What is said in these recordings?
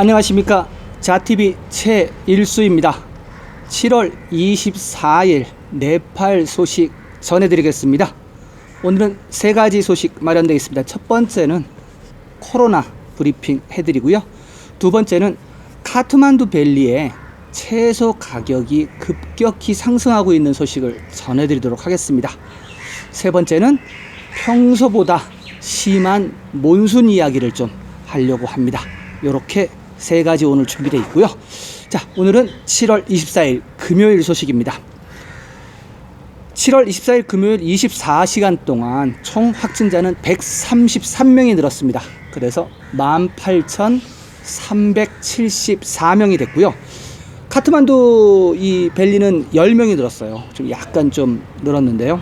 안녕하십니까. 자TV 최일수입니다. 7월 24일 네팔 소식 전해드리겠습니다. 오늘은 세 가지 소식 마련되어 있습니다. 첫 번째는 코로나 브리핑 해드리고요. 두 번째는 카트만두 밸리의 채소 가격이 급격히 상승하고 있는 소식을 전해드리도록 하겠습니다. 세 번째는 평소보다 심한 몬순 이야기를 좀 하려고 합니다. 이렇게 세 가지 오늘 준비되어 있고요. 자, 오늘은 7월 24일 금요일 소식입니다. 7월 24일 금요일 24시간 동안 총 확진자는 133명이 늘었습니다. 그래서 18,374명이 됐고요. 카트만두 이 밸리는 10명이 늘었어요. 좀 약간 좀 늘었는데요.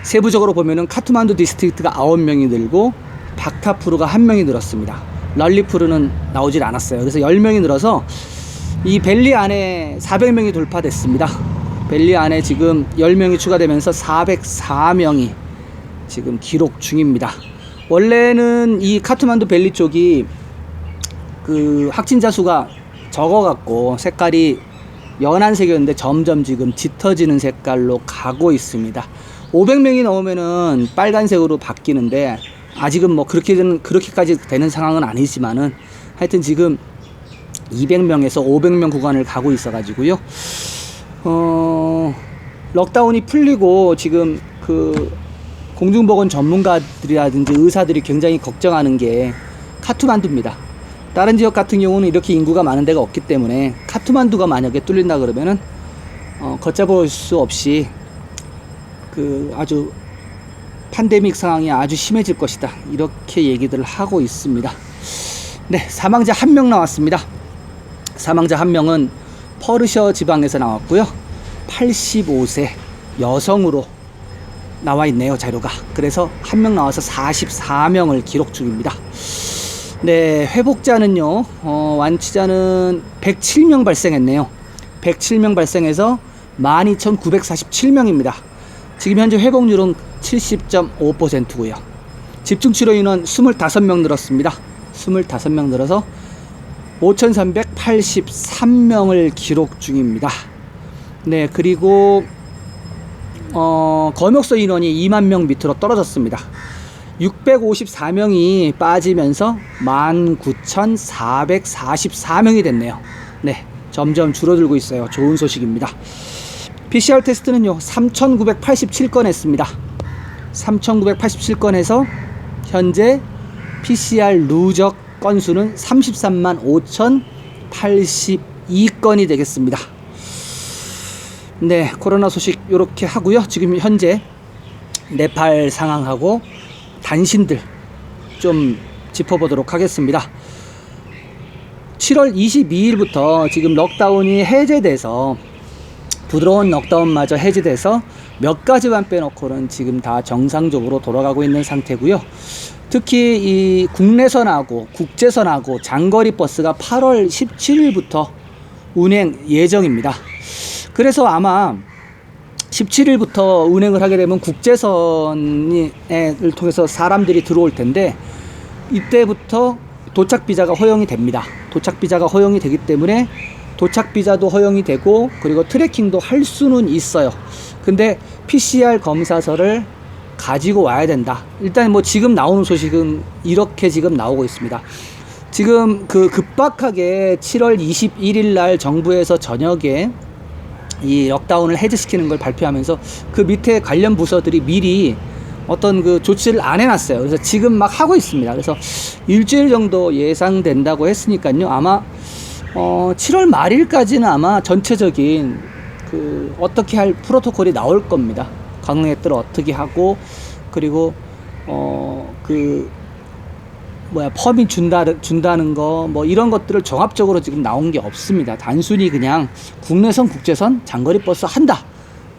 세부적으로 보면은 카트만두 디스트릭트가 9명이 늘고 박타푸르가 1명이 늘었습니다. 랄리푸르는 나오질 않았어요. 그래서 10명이 늘어서 이 밸리 안에 400명이 돌파됐습니다. 밸리 안에 지금 10명이 추가되면서 404명이 지금 기록 중입니다. 원래는 이 카트만두 밸리 쪽이 그 확진자 수가 적어갖고 색깔이 연한색이었는데 점점 지금 짙어지는 색깔로 가고 있습니다. 500명이 넘으면은 빨간색으로 바뀌는데 아직은 뭐 그렇게까지 되는 상황은 아니지만은 하여튼 지금 200명에서 500명 구간을 가고 있어 가지고요. 럭다운이 풀리고 지금 그 공중보건 전문가들이라든지 의사들이 굉장히 걱정하는 게 카트만두입니다. 다른 지역 같은 경우는 이렇게 인구가 많은 데가 없기 때문에 카트만두가 만약에 뚫린다 그러면은 걷잡을 수 없이 그 아주 팬데믹 상황이 아주 심해질 것이다, 이렇게 얘기들을 하고 있습니다. 네, 사망자 1명 나왔습니다. 사망자 1명은 퍼르셔 지방에서 나왔고요. 85세 여성으로 나와 있네요, 자료가. 그래서 1명 나와서 44명을 기록 중입니다. 네, 회복자는요, 완치자는 107명 발생했네요. 107명 발생해서 12,947명입니다. 지금 현재 회복률은 70.5%고요. 집중치료 인원 25명 늘었습니다. 25명 늘어서 5,383명을 기록 중입니다. 네, 그리고 검역소 인원이 2만 명 밑으로 떨어졌습니다. 654명이 빠지면서 19,444명이 됐네요. 네, 점점 줄어들고 있어요. 좋은 소식입니다. PCR 테스트는요 3,987건 했습니다. 3,987건 해서 현재 PCR 누적 건수는 33만 5,082건이 되겠습니다. 네, 코로나 소식 이렇게 하고요. 지금 현재 네팔 상황하고 단신들 좀 짚어보도록 하겠습니다. 7월 22일부터 지금 럭다운이 해제돼서 부드러운 럭다운마저 해제돼서 몇 가지만 빼놓고는 지금 다 정상적으로 돌아가고 있는 상태고요. 특히 이 국내선하고 국제선하고 장거리 버스가 8월 17일부터 운행 예정입니다. 그래서 아마 17일부터 운행을 하게 되면 국제선을 통해서 사람들이 들어올 텐데 이때부터 도착비자가 허용이 됩니다. 도착비자가 허용이 되기 때문에 도착비자도 허용이 되고 그리고 트래킹도 할 수는 있어요. 근데 PCR 검사서를 가지고 와야 된다. 일단 뭐 지금 나오는 소식은 이렇게 지금 나오고 있습니다. 지금 그 급박하게 7월 21일 날 정부에서 저녁에 이 럭다운을 해제시키는 걸 발표하면서 그 밑에 관련 부서들이 미리 어떤 그 조치를 안 해놨어요. 그래서 지금 막 하고 있습니다. 그래서 일주일 정도 예상된다고 했으니까요. 아마 7월 말일까지는 아마 전체적인 그 어떻게 할 프로토콜이 나올 겁니다. 관광객들을 어떻게 하고 그리고 퍼밋 준다는 거 뭐 이런 것들을 종합적으로 지금 나온 게 없습니다. 단순히 그냥 국내선 국제선 장거리 버스 한다.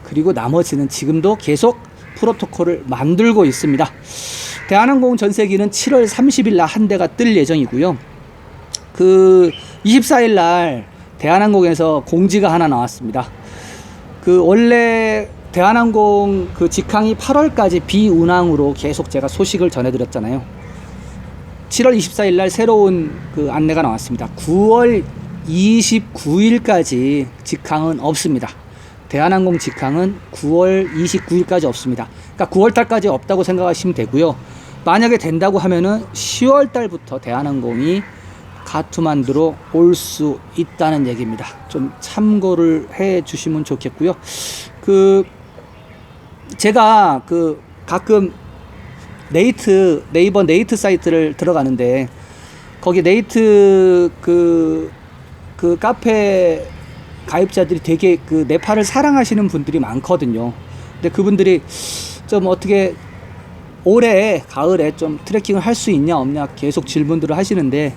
그리고 나머지는 지금도 계속 프로토콜을 만들고 있습니다. 대한항공 전세기는 7월 30일 날 한 대가 뜰 예정이고요. 그 24일 날 대한항공에서 공지가 하나 나왔습니다. 그 원래 대한항공 그 직항이 8월까지 비운항으로 계속 제가 소식을 전해드렸잖아요. 7월 24일 날 새로운 그 안내가 나왔습니다. 9월 29일까지 직항은 없습니다. 대한항공 직항은 9월 29일까지 없습니다. 그러니까 9월 달까지 없다고 생각하시면 되고요. 만약에 된다고 하면은 10월 달부터 대한항공이 카트만두로 올 수 있다는 얘기입니다. 좀 참고를 해 주시면 좋겠고요. 제가 가끔 네이버 네이트 사이트를 들어가는데 거기 네이트 그 카페 가입자들이 되게 네팔을 사랑하시는 분들이 많거든요. 근데 그분들이 좀 어떻게 올해 가을에 좀 트레킹을 할 수 있냐 없냐 계속 질문들을 하시는데,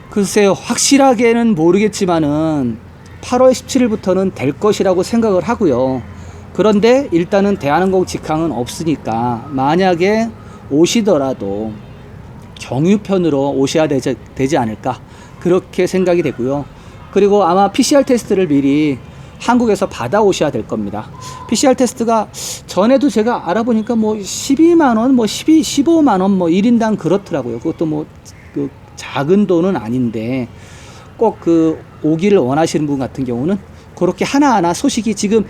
글쎄요, 확실하게는 모르겠지만은 8월 17일부터는 될 것이라고 생각을 하고요. 그런데 일단은 대한항공 직항은 없으니까 만약에 오시더라도 경유편으로 오셔야 되지 않을까, 그렇게 생각이 되고요. 그리고 아마 PCR 테스트를 미리 한국에서 받아 오셔야 될 겁니다. PCR 테스트가 전에도 제가 알아보니까 뭐 12만원, 뭐 15만원, 뭐 1인당 그렇더라고요. 그것도 뭐 작은 돈은 아닌데 꼭 오기를 원하시는 분 같은 경우는 그렇게 하나하나 소식이 지금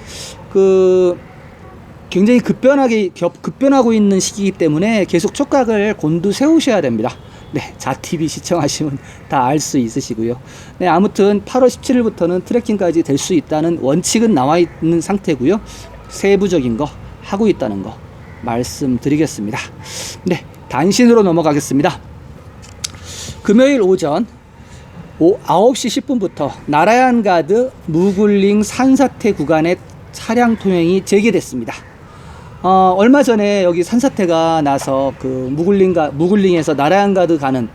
굉장히 급변하고 있는 시기이기 때문에 계속 촉각을 곤두세우셔야 됩니다. 네, 자TV 시청하시면 다 알 수 있으시고요. 네, 아무튼 8월 17일부터는 트레킹까지 될 수 있다는 원칙은 나와 있는 상태고요. 세부적인 거 하고 있다는 거 말씀드리겠습니다. 네, 단신으로 넘어가겠습니다. 금요일 오전 9시 10분부터 나라얀 가드 무굴링 산사태 구간의 차량 통행이 재개됐습니다. 얼마 전에 여기 산사태가 나서 무굴링에서 나라얀 가드 가는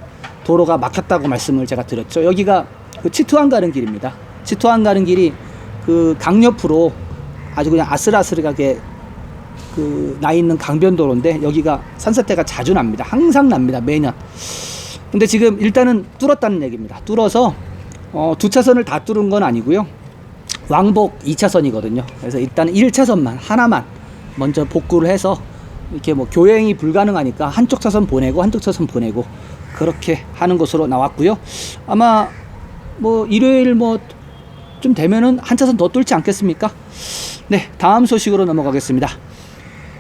도로가 막혔다고 말씀을 제가 드렸죠. 여기가 치투안 가는 길입니다. 치투안 가는 길이 강 옆으로 아주 그냥 아슬아슬하게 나 있는 강변도로인데, 여기가 산사태가 자주 납니다. 항상 납니다. 매년. 근데 지금 일단은 뚫었다는 얘기입니다. 뚫어서 2차선을 다 뚫은 건 아니고요. 왕복 2차선이거든요. 그래서 일단 1차선만 하나만 먼저 복구를 해서 이렇게 뭐 교행이 불가능하니까 한쪽 차선 보내고 한쪽 차선 보내고 그렇게 하는 것으로 나왔고요. 아마 뭐 일요일 뭐 좀 되면은 한 차선 더 뚫지 않겠습니까? 네, 다음 소식으로 넘어가겠습니다.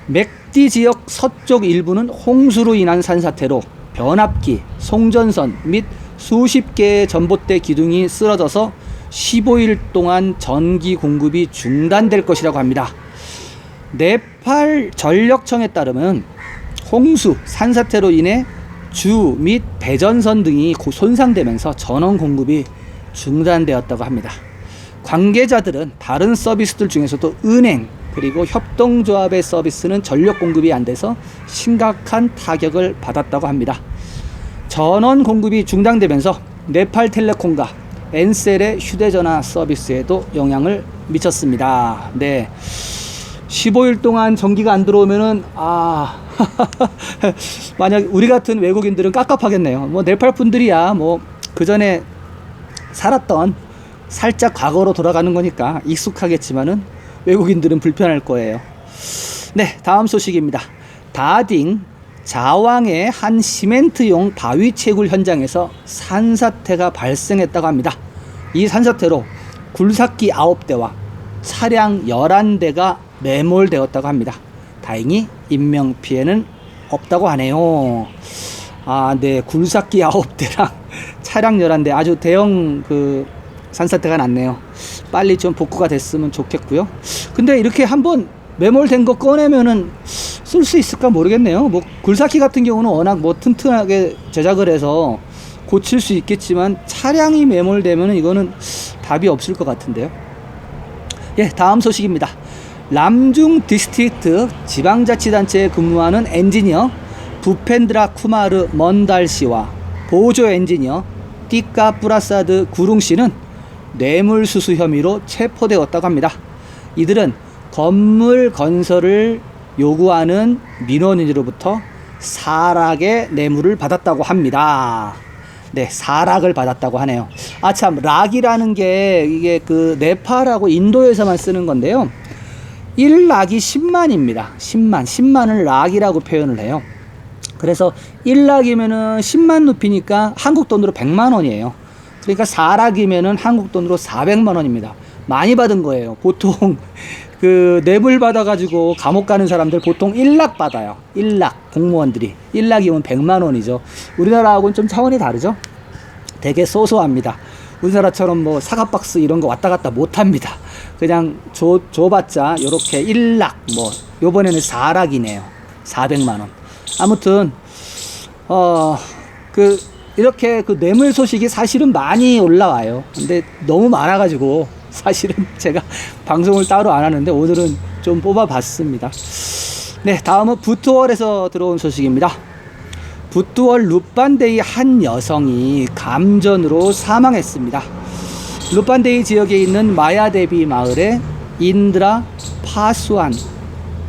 맥디 지역 서쪽 일부는 홍수로 인한 산사태로 변압기, 송전선 및 수십 개의 전봇대 기둥이 쓰러져서 15일 동안 전기 공급이 중단될 것이라고 합니다. 네팔 전력청에 따르면 홍수, 산사태로 인해 주 및 배전선 등이 손상되면서 전원 공급이 중단되었다고 합니다. 관계자들은 다른 서비스들 중에서도 은행 그리고 협동조합의 서비스는 전력 공급이 안 돼서 심각한 타격을 받았다고 합니다. 전원 공급이 중단되면서 네팔텔레콤과 엔셀의 휴대전화 서비스에도 영향을 미쳤습니다. 네, 15일 동안 전기가 안 들어오면은 만약 우리 같은 외국인들은 깝깝하겠네요. 뭐 네팔 분들이야 뭐 그 전에 살았던 살짝 과거로 돌아가는 거니까 익숙하겠지만은 외국인들은 불편할 거예요. 네, 다음 소식입니다. 다딩 자왕의 한 시멘트용 바위 채굴 현장에서 산사태가 발생했다고 합니다. 이 산사태로 굴삭기 9대와 차량 11대가 매몰되었다고 합니다. 다행히 인명피해는 없다고 하네요. 네, 굴삭기 9대랑 차량 11대 아주 대형 산사태가 났네요. 빨리 좀 복구가 됐으면 좋겠고요. 근데 이렇게 한번 매몰된 거 꺼내면은 쓸 수 있을까 모르겠네요. 뭐 굴삭기 같은 경우는 워낙 뭐 튼튼하게 제작을 해서 고칠 수 있겠지만 차량이 매몰되면은 이거는 답이 없을 것 같은데요. 예, 다음 소식입니다. 람중 디스트릭트 지방자치단체에 근무하는 엔지니어 부펜드라 쿠마르 먼달 씨와 보조 엔지니어 띠까 프라사드 구룽 씨는 뇌물수수 혐의로 체포되었다고 합니다. 이들은 건물 건설을 요구하는 민원인으로부터 사락의 뇌물을 받았다고 합니다. 네, 사락을 받았다고 하네요. 참, 락이라는 게 이게 네팔하고 인도에서만 쓰는 건데요. 1락이 10만입니다. 10만을 락이라고 표현을 해요. 그래서 1락이면은 10만 루피니까 한국 돈으로 100만 원이에요. 그러니까 4락이면은 한국 돈으로 400만 원입니다. 많이 받은 거예요. 보통 그 뇌물 받아가지고 감옥 가는 사람들 보통 1락 받아요. 1락 공무원들이 1락이면 100만 원이죠. 우리나라하고는 좀 차원이 다르죠. 되게 소소합니다. 우리나라처럼 뭐 사과박스 이런 거 왔다 갔다 못 합니다. 그냥 줘봤자 요렇게 1락 뭐 요번에는 4락이네요. 400만 원. 아무튼 이렇게 그 뇌물 소식이 사실은 많이 올라와요. 근데 너무 많아가지고 사실은 제가 방송을 따로 안 하는데 오늘은 좀 뽑아봤습니다. 네, 다음은 부뚜월에서 들어온 소식입니다. 부뚜월 룻반데이 한 여성이 감전으로 사망했습니다. 룻반데이 지역에 있는 마야데비 마을에 인드라 파수안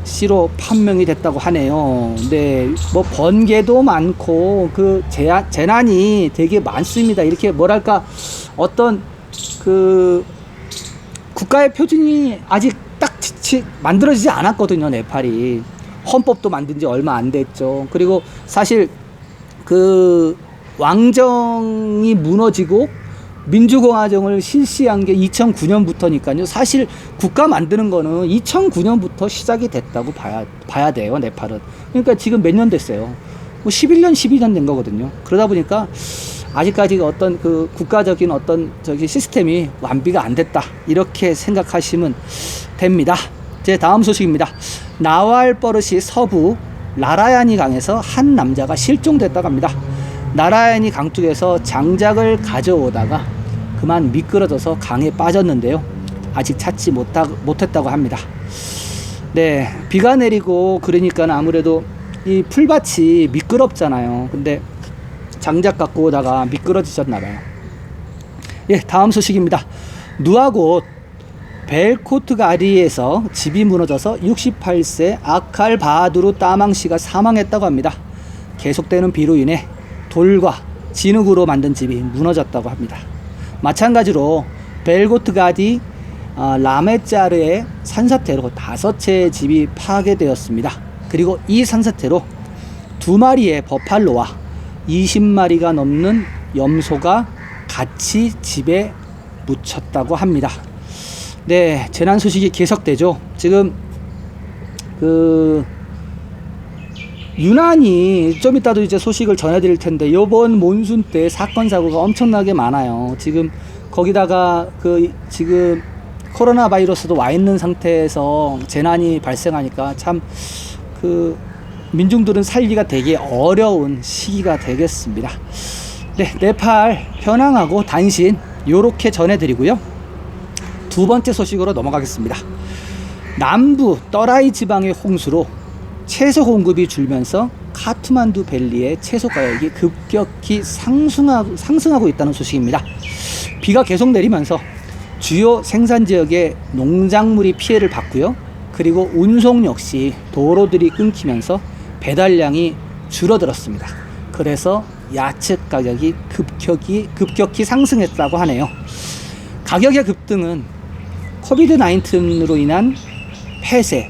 씨로 판명이 됐다고 하네요. 네, 뭐 번개도 많고 그 재난이 되게 많습니다. 이렇게 뭐랄까 어떤 그 국가의 표준이 아직 딱 만들어지지 않았거든요. 네팔이 헌법도 만든 지 얼마 안 됐죠. 그리고 사실 그 왕정이 무너지고 민주공화정을 실시한 게 2009년부터니까요. 사실 국가 만드는 거는 2009년부터 시작이 됐다고 봐야 돼요. 네팔은. 그러니까 지금 몇 년 됐어요. 뭐 11년, 12년 된 거거든요. 그러다 보니까 아직까지 어떤 그 국가적인 어떤 시스템이 완비가 안 됐다. 이렇게 생각하시면 됩니다. 제 다음 소식입니다. 나왈버릇이 서부 나라야니 강에서 한 남자가 실종됐다고 합니다. 나라야니 강 쪽에서 장작을 가져오다가 그만 미끄러져서 강에 빠졌는데요. 아직 찾지 못했다고 합니다. 네, 비가 내리고 그러니까 아무래도 이 풀밭이 미끄럽잖아요. 근데 장작 갖고 오다가 미끄러지셨나봐요. 예, 다음 소식입니다. 누아곳 벨코트가리에서 집이 무너져서 68세 아칼 바하두르 따망씨가 사망했다고 합니다. 계속되는 비로 인해 돌과 진흙으로 만든 집이 무너졌다고 합니다. 마찬가지로 벨고트가디 라메짜르의 산사태로 5채의 집이 파괴되었습니다. 그리고 이 산사태로 2마리의 버팔로와 20마리가 넘는 염소가 같이 집에 묻혔다고 합니다. 네, 재난 소식이 계속되죠. 지금 그 유난히 좀 이따도 이제 소식을 전해드릴 텐데 이번 몬순 때 사건 사고가 엄청나게 많아요. 지금 거기다가 그 지금 코로나 바이러스도 와 있는 상태에서 재난이 발생하니까 참 그 민중들은 살기가 되게 어려운 시기가 되겠습니다. 네, 네팔 현황하고 단신 요렇게 전해드리고요. 두 번째 소식으로 넘어가겠습니다. 남부 떠라이 지방의 홍수로 채소 공급이 줄면서 카트만두 밸리의 채소 가격이 급격히 상승하고 있다는 소식입니다. 비가 계속 내리면서 주요 생산 지역의 농작물이 피해를 봤고요. 그리고 운송 역시 도로들이 끊기면서 배달량이 줄어들었습니다. 그래서 야채 가격이 급격히 상승했다고 하네요. 가격의 급등은 코비드-19으로 인한 폐쇄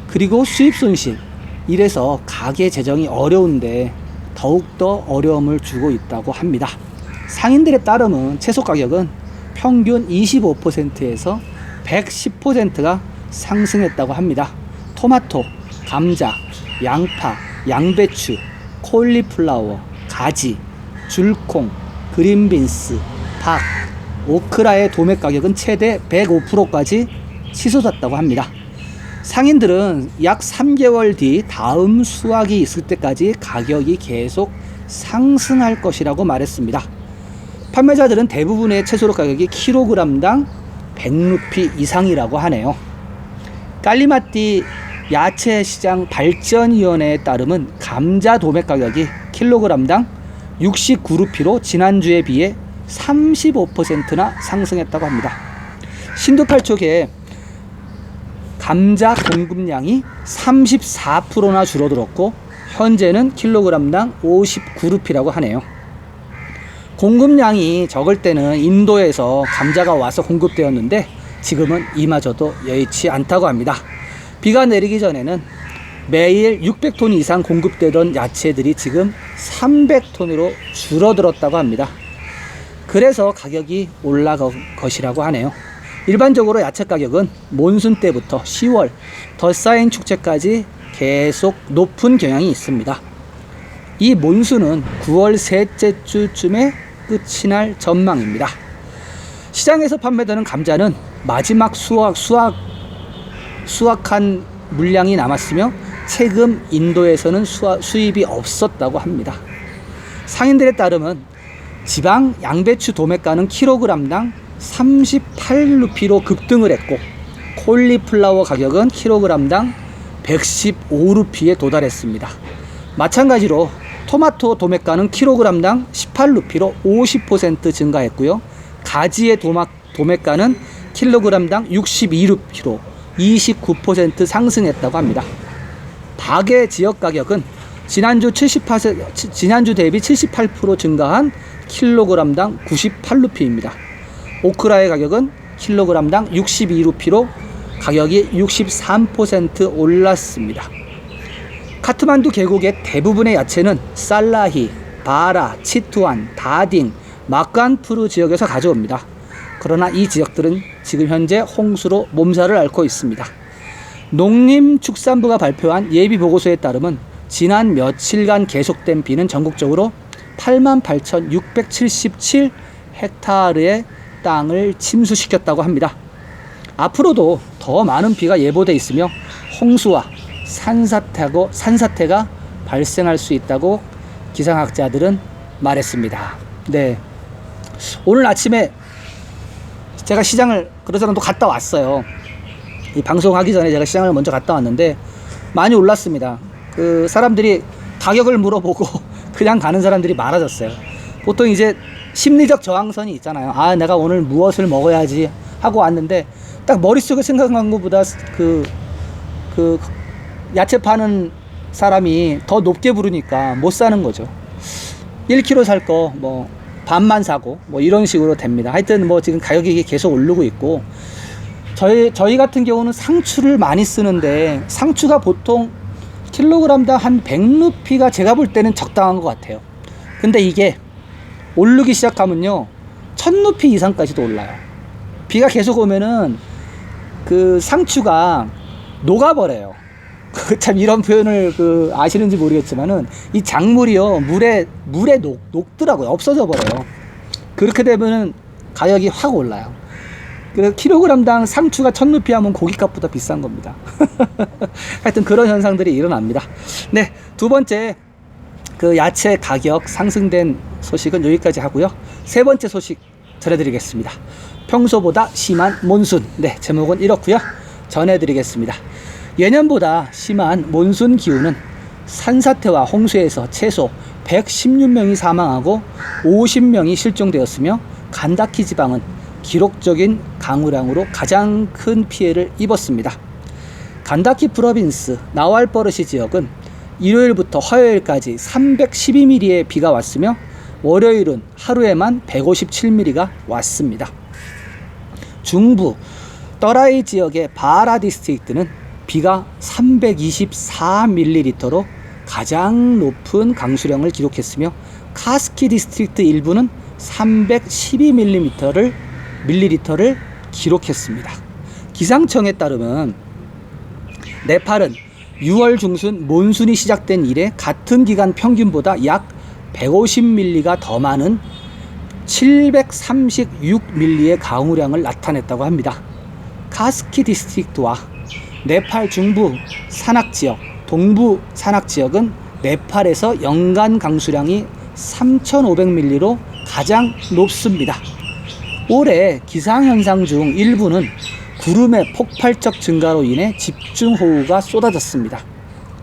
그리고 수입 손실 이래서 가계 재정이 어려운데 더욱더 어려움을 주고 있다고 합니다. 상인들에 따르면 채소 가격은 평균 25%에서 110%가 상승했다고 합니다. 토마토, 감자, 양파, 양배추, 콜리플라워, 가지, 줄콩, 그린빈스, 닭, 오크라의 도매 가격은 최대 105%까지 치솟았다고 합니다. 상인들은 약 3개월 뒤 다음 수확이 있을 때까지 가격이 계속 상승할 것이라고 말했습니다. 판매자들은 대부분의 채소 가격이 킬로그램당 100루피 이상이라고 하네요. 깔리마띠 야채시장 발전위원회에 따르면 감자 도매 가격이 킬로그램당 69루피로 지난주에 비해 35%나 상승했다고 합니다. 신도팔 쪽에 감자 공급량이 34%나 줄어들었고 현재는 킬로그램당 59루피라고 하네요. 공급량이 적을 때는 인도에서 감자가 와서 공급되었는데 지금은 이마저도 여의치 않다고 합니다. 비가 내리기 전에는 매일 600톤 이상 공급되던 야채들이 지금 300톤으로 줄어들었다고 합니다. 그래서 가격이 올라간 것이라고 하네요. 일반적으로 야채 가격은 몬순 때부터 10월 덧사인 축제까지 계속 높은 경향이 있습니다. 이 몬순은 9월 셋째 주쯤에 끝이 날 전망입니다. 시장에서 판매되는 감자는 마지막 수확한 물량이 남았으며 최근 인도에서는 수입이 없었다고 합니다. 상인들에 따르면 지방 양배추 도매가는 킬로그램당 38루피로 급등을 했고 콜리플라워 가격은 킬로그램당 115루피에 도달했습니다. 마찬가지로 토마토 도매가는 킬로그램당 18루피로 50% 증가했고요. 가지의 도매가는 킬로그램당 62루피로 29% 상승했다고 합니다. 닭의 지역 가격은 지난주 대비 78% 증가한 킬로그램당 98루피입니다. 오크라의 가격은 킬로그램당 62루피로 가격이 63% 올랐습니다. 카트만두 계곡의 대부분의 야채는 살라히, 바라, 치투안, 다딩, 마칸푸르 지역에서 가져옵니다. 그러나 이 지역들은 지금 현재 홍수로 몸살을 앓고 있습니다. 농림축산부가 발표한 예비보고서에 따르면 지난 며칠간 계속된 비는 전국적으로 88,677헥타르의 땅을 침수시켰다고 합니다. 앞으로도 더 많은 비가 예보돼 있으며 홍수와 산사태가 발생할 수 있다고 기상학자들은 말했습니다. 네, 오늘 아침에 제가 시장을 그러저런 또 갔다 왔어요. 이 방송하기 전에 제가 시장을 먼저 갔다 왔는데 많이 올랐습니다. 그 사람들이 가격을 물어보고 그냥 가는 사람들이 많아졌어요. 보통 이제 심리적 저항선이 있잖아요. 아, 내가 오늘 무엇을 먹어야지 하고 왔는데 딱 머릿속에 생각한 것보다 그 야채 파는 사람이 더 높게 부르니까 못 사는 거죠. 1kg 살 거 뭐 반만 사고 뭐 이런 식으로 됩니다. 하여튼 뭐 지금 가격이 계속 오르고 있고, 저희 같은 경우는 상추를 많이 쓰는데 상추가 보통 킬로그램당 한 100루피가 제가 볼 때는 적당한 것 같아요. 근데 이게 오르기 시작하면요 1000루피 이상까지도 올라요. 비가 계속 오면은 그 상추가 녹아버려요. 참 이런 표현을 아시는지 모르겠지만은 이 작물이요 물에 녹더라고요. 없어져 버려요. 그렇게 되면은 가격이 확 올라요. 그래서 킬로그램당 상추가 1000루피 하면 고깃값보다 비싼 겁니다. 하여튼 그런 현상들이 일어납니다. 네, 두 번째 그 야채 가격 상승된 소식은 여기까지 하고요. 세 번째 소식 전해드리겠습니다. 평소보다 심한 몬순. 네, 제목은 이렇고요. 전해드리겠습니다. 예년보다 심한 몬순 기후는 산사태와 홍수에서 최소 116명이 사망하고 50명이 실종되었으며 간다키 지방은 기록적인 강우량으로 가장 큰 피해를 입었습니다. 간다키 프로빈스 나왈버르시 지역은 일요일부터 화요일까지 312mm의 비가 왔으며 월요일은 하루에만 157mm가 왔습니다. 중부 떠라이 지역의 바라 디스트릭트는 비가 324ml로 가장 높은 강수량을 기록했으며 카스키 디스트릭트 일부는 312ml를 기록했습니다. 기상청에 따르면 네팔은 6월 중순 몬순이 시작된 이래 같은 기간 평균보다 약 150mm가 더 많은 736mm의 강우량을 나타냈다고 합니다. 카스키 디스트릭트와 네팔 중부 산악지역, 동부 산악지역은 네팔에서 연간 강수량이 3,500mm로 가장 높습니다. 올해 기상현상 중 일부는 구름의 폭발적 증가로 인해 집중호우가 쏟아졌습니다.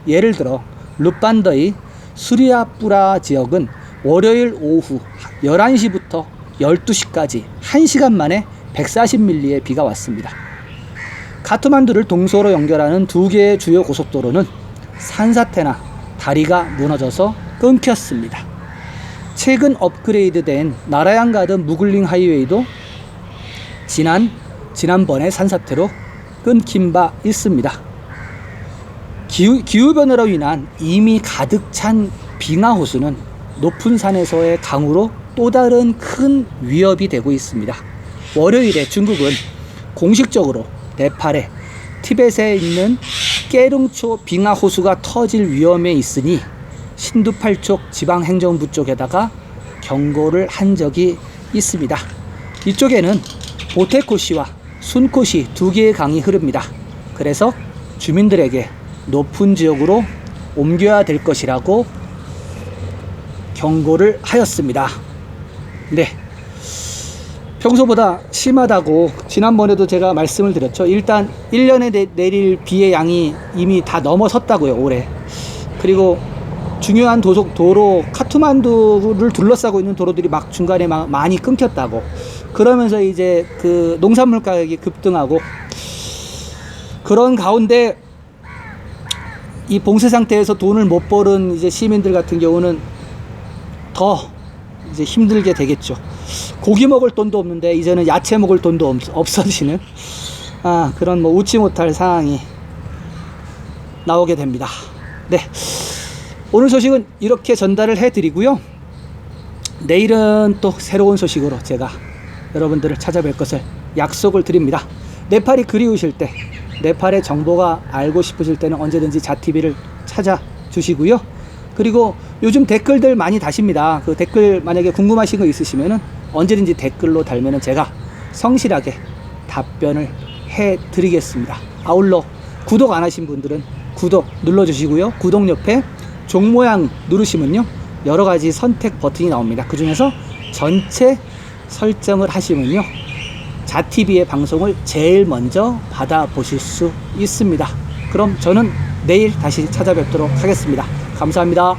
예를 들어 루판더의 수리아뿌라 지역은 월요일 오후 11시부터 12시까지 1시간 만에 140mm의 비가 왔습니다. 카트만두를 동서로 연결하는 두 개의 주요 고속도로는 산사태나 다리가 무너져서 끊겼습니다. 최근 업그레이드된 나라양 가든 무글링 하이웨이도 지난번에 산사태로 끊긴 바 있습니다. 기후변화로 인한 이미 가득 찬 빙하호수는 높은 산에서의 강우로 또 다른 큰 위협이 되고 있습니다. 월요일에 중국은 공식적으로 네팔에 티벳에 있는 깨룽초 빙하호수가 터질 위험에 있으니 신두팔족 지방행정부 쪽에다가 경고를 한 적이 있습니다. 이쪽에는 보테코시와 순코시 두 개의 강이 흐릅니다. 그래서 주민들에게 높은 지역으로 옮겨야 될 것이라고 경고를 하였습니다. 네, 평소보다 심하다고 지난번에도 제가 말씀을 드렸죠. 일단 1년에 내릴 비의 양이 이미 다 넘어섰다고요, 올해. 그리고 중요한 도로 카트만두를 둘러싸고 있는 도로들이 막 중간에 많이 끊겼다고. 그러면서 이제 그 농산물 가격이 급등하고, 그런 가운데 이 봉쇄 상태에서 돈을 못 벌은 이제 시민들 같은 경우는 더 이제 힘들게 되겠죠. 고기 먹을 돈도 없는데 이제는 야채 먹을 돈도 없어지는 그런 뭐 웃지 못할 상황이 나오게 됩니다. 네, 오늘 소식은 이렇게 전달을 해드리고요. 내일은 또 새로운 소식으로 제가 여러분들을 찾아뵐 것을 약속을 드립니다. 네팔이 그리우실 때, 네팔의 정보가 알고 싶으실 때는 언제든지 자TV를 찾아주시고요. 그리고 요즘 댓글들 많이 다십니다. 그 댓글 만약에 궁금하신 거 있으시면은 언제든지 댓글로 달면은 제가 성실하게 답변을 해드리겠습니다. 아울러 구독 안 하신 분들은 구독 눌러주시고요. 구독 옆에 종 모양 누르시면요, 여러 가지 선택 버튼이 나옵니다. 그 중에서 전체 설정을 하시면요, 자TV의 방송을 제일 먼저 받아보실 수 있습니다. 그럼 저는 내일 다시 찾아뵙도록 하겠습니다. 감사합니다.